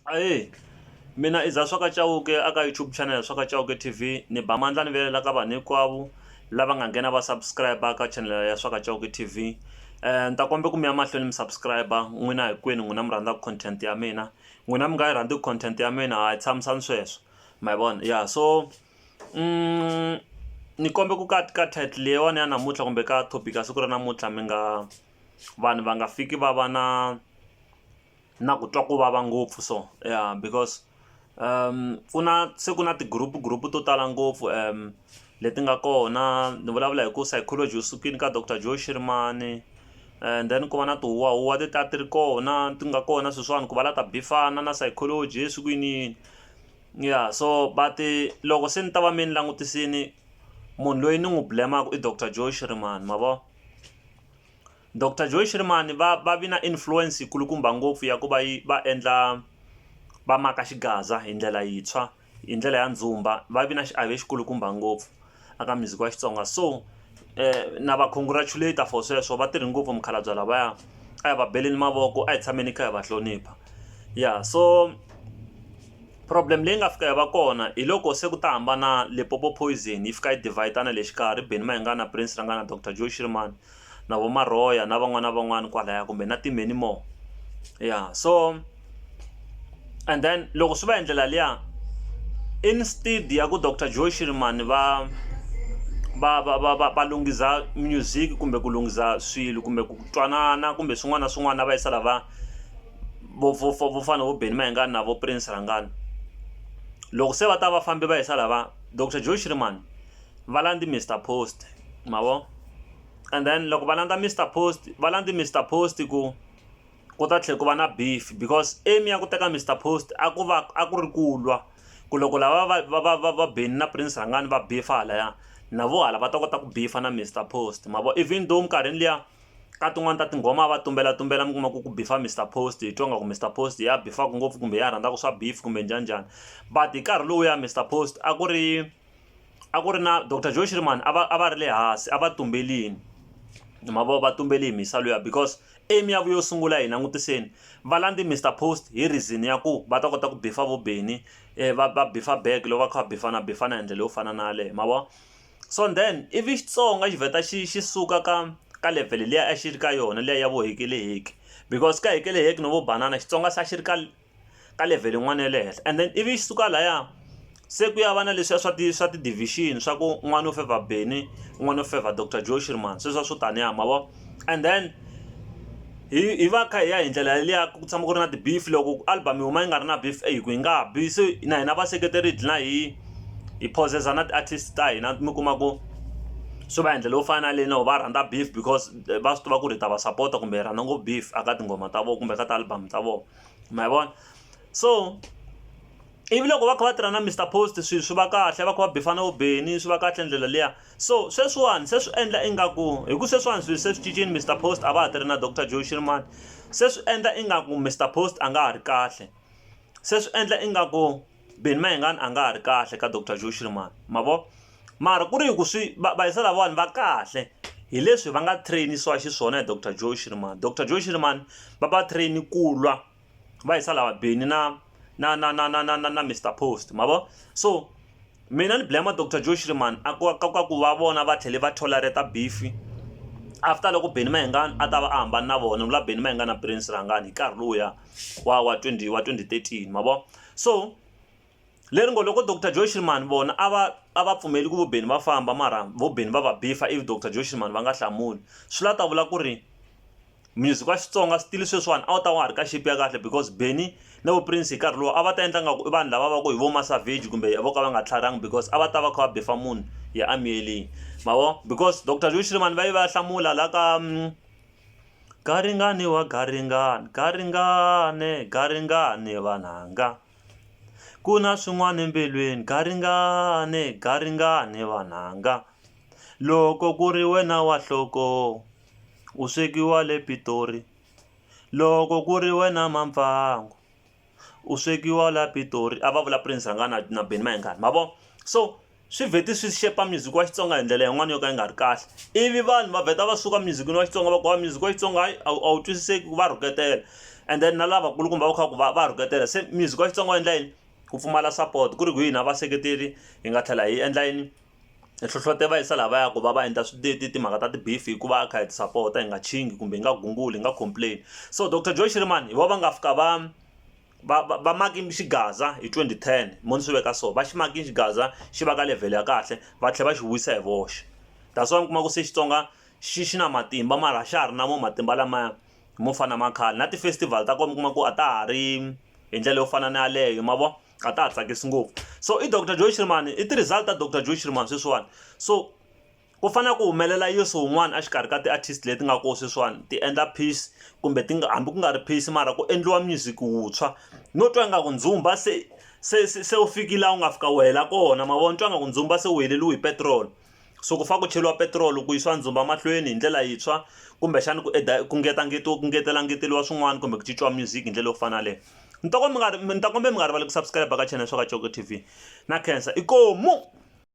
Aye, mina iza swa ka Chauke aka YouTube channel swa ka Chauke TV ni ba mandla ni velela ka vanhu hinkwavo lava nga nghena va subscribe ka channel ya swa ka Chauke TV. Ni ta kombela ku mi ya mahlweni mi subscribe n'wina hinkwenu n'wina mi rhandzaka content ya mina, n'wina mi nga yi rhandzi content ya mina ha tshamisani sweswo ma yi vona ya. So ni kombe ku ka title leyiwani ya namuntlha kumbe ka topic ya siku ra namuntlha mi nga vanhu va nga fiki va va na ku twa ku vava ngopfu so yeah, because se ku na group to tala ngopfu leti nga kona ni vulavula hi ku psychology usukini ka Dr. Joe Shirimani, and then ku va na tihuwahuwa ti ta ti ri kona ti nga kona sweswiwani ku va la ta bifana na psychology eswikwini yeah. So but loko se ni ta va mi ni langutisini munhu loyi ni n'wi blamaka i Dr. Joe Shirimani ma vo. Dr. Joe Shirimani va vi na influence kulukumba ngopfu ya ku va endla va maka xigaza hi ndlela yintshwa hi ndlela ya ndzumba, va vi na xiave xikulukumba ngopfu aka music wa Xitsonga. So na va congratulate for sweswo va tirhi ngopfu mukhalabye lavaya a hi va beleni mavoko a hi tshameni kha hi va hlonipha yeah. So problem leyi nga fika yi va kona hi loko se ku ta hambana Limpopo Poison yi fika yi divide na le xikarhi Benny Mayengani na Prince Rangani na Dr. Joe Shirimani na vo Maroya na van'wana kwalaya kumbe na many more yeah. So and then loko swi va hi ndlela liya instead ya ku Dr. Joe Shirimani va lunghisa music kumbe ku lunghisa swilo kumbe ku twanana kumbe swin'wana na swin'wana va yisa lava vo fana vo Benny Mayengani na vo Prince Rangani, loko se va ta va fambi va yisa lava Dr. Joe Shirimani va landzi Mr Post ma vo. And then loko va landza Mr Post va landzi Mr Post ku ta tlhela ku va na beef because aim ya ku teka Mr Post a ku ri ku lwa ku loko lava va Benny na Prince Rangani va beefa halaya na vo hala va ta kota ku beefa na Mr Post ma vo. Even though minkarhini liya ka tin'wani ta tinghoma va tumbela mi kuma ku beefa Mr Post hi twa nga ku Mr Post ya beefaka ngopfu kumbe ya rhandzaka swa beef kumbe njhanjhani, but hi nkarhi lowu ya Mr Post a ku ri na Dr. Joe Shirimani a va ri le hansi a va tumbelini ma vo va tumbeli hi misa luya because aim ya yo sungula hi langutiseni va landzi Mr Post hi reason ya ku va ta kota ku beefa vo Benny va beefa back loko va kha va befana hi ndlela yo fana na yaleyo ma vo. So then ivi Xitsonga xi vheta xi suka ka level liya a xi ri ka yona liya ya vo hekeleheke because ka hekeleheke no vo banana Xitsonga se xi ri ka level yin'wana ya le henhla, and then ivi xi suka laya se ku ya va na leswiya swa ti division swa ku un'wana u favor Benny un'wana u favor Dr. Joe Shirimani sweswo swo taniya ma vo. And then hi va kha hi ya hi ndlela liya ku tshama ku ri na ti-beef loko album yi huma yi nga ri na beef hi ku hi nga bi se na hina vaseketeri hi dlina hi posesa na ti-artist ta hina mi kuma ku swi va hi ndlela yo fana na leyi no va rhandza beef because va swi tiva ku ri hi ta va sapota kumbe hi rhandza ngopfu beef aka tinghoma ta vona kumbe ka ti-album ta vona ma yi vona. So ivi loko va kha va tirha na Mr Post swilo swi va kahle va kha va bifana vo Benny swi va kahle ndlela liya. So sweswiwani se swi endla ingaku hi ku sweswiwani swilo se swi cincini Mr Post a va ha tirhi na Dr. Joe Shirimani se swi endla ingaku Mr Post a nga ha ri kahle, se swi endla ingaku Benny Mayengani a nga ha ri kahle ka Dr. Joe Shirimani ma vo. Mara ku ri hi ku swi va yisa lavawani va kahle hi leswi va nga trainisiwa xiswona hi Dr. Joe Shirimani. Dr. Joe Shirimani va train ku lwa va yisa lava Benny na Mr Post ma vo. So mina ni blame Dr. Joe Shirimani ka ku va vona va tlhele va tolerate beef after loko Benny Mayengani a ta va a hambana na vona la Benny Mayengani na Prince Rangani hi nkarhi lowuya wa 2013 ma vo. So leri ngo loko Dr. Joe Shirimani vona a va pfumeli ku vo Benny va famba mara vo Benny va beefa ivi Dr. Joe Shirimani va nga hlamuli swi la ta vula ku ri music wa Xitsonga still sweswiwani a wu ta wa ha ri ka shape ya kahle because Benny na vo Prince hi nkarhi lowu a va ta endla ngaku i vanhu lava va ku hi vo Masavage kumbe vo ka va nga tlharanga because a va ta va kha va beefa munhu ya amiyelini ma vo. Because Dr. Joe Shirimani va yi va ya hlamula la ka garingani wa garingane vananga ku na swin'wana embilwini garingane vananga loko ku ri wena wa nhloko u swekiwa le Pitori loko ku ri wena Mampfangu u swekiwa la Pitori a va vula Prince Rangani na Benny Mayengani ma vo. So swi vheti swi shepa music wa Xitsonga hi ndlela yin'wana yo ka yi nga ri kahle ivi vanhu va vheta va suka musicini wa Xitsonga va ku music wa Xitsonga a wu twisiseki ku va rhuketela and then na lavakulukumba va kha ku va rhuketela se music wa Xitsonga endla yini ku pfumala support ku ri hina vaseketeri hi nga tlhela hi endla yini hi hlohlote va yisa lavaya ku va endla timhaka ta ti-beef hikuva a kha hi ti-support hi nga chingi kumbe hi nga gunguli hi nga complain. So Dr Joe Shirimani hi va nga fika va maki xigaza hi 2010 mo ni swi veka so va xi maki xigaza xi va ka level ya kahle va tlhela va xi wisa hi voxe. That's why mi kuma ku se Xitsonga xi na matimba mara xa ha ri na mo matimba lamaya mo fana ma khale na ti-festival ta kona mi kuma ku a ta ha ri hi ndlela yo fana na yaleyo ma vo a ta ha tsakisi ngopfu. So i Dr Joe Shirimani i ti-result ta Dr Joe Shirimani sweswiwani. So ku fanele ku humelela yeso wun'wana exikarhi ka ti-artist leti nga koho sweswiwani ti endla peace kumbe hambi ku nga ri peace mara ku endliwa music wuntshwa no twa nga ku ndzumba se u fikile u nga fika wela kona ma vona twa nga ku ndzumba se wu heleliwe hi petrol. So ku fa ku cheliwa petrol ku yisiwa ndzumba mahlweni hi ndlela yintshwa kumbexani ku ngetelangetiwa swin'wana kumbe ku cinciwa music hi ndlela yo fana leyo. Ni ta kombe mi nga rivali ku subscribe ka channel swa ka Coco TV na khensa ikomu.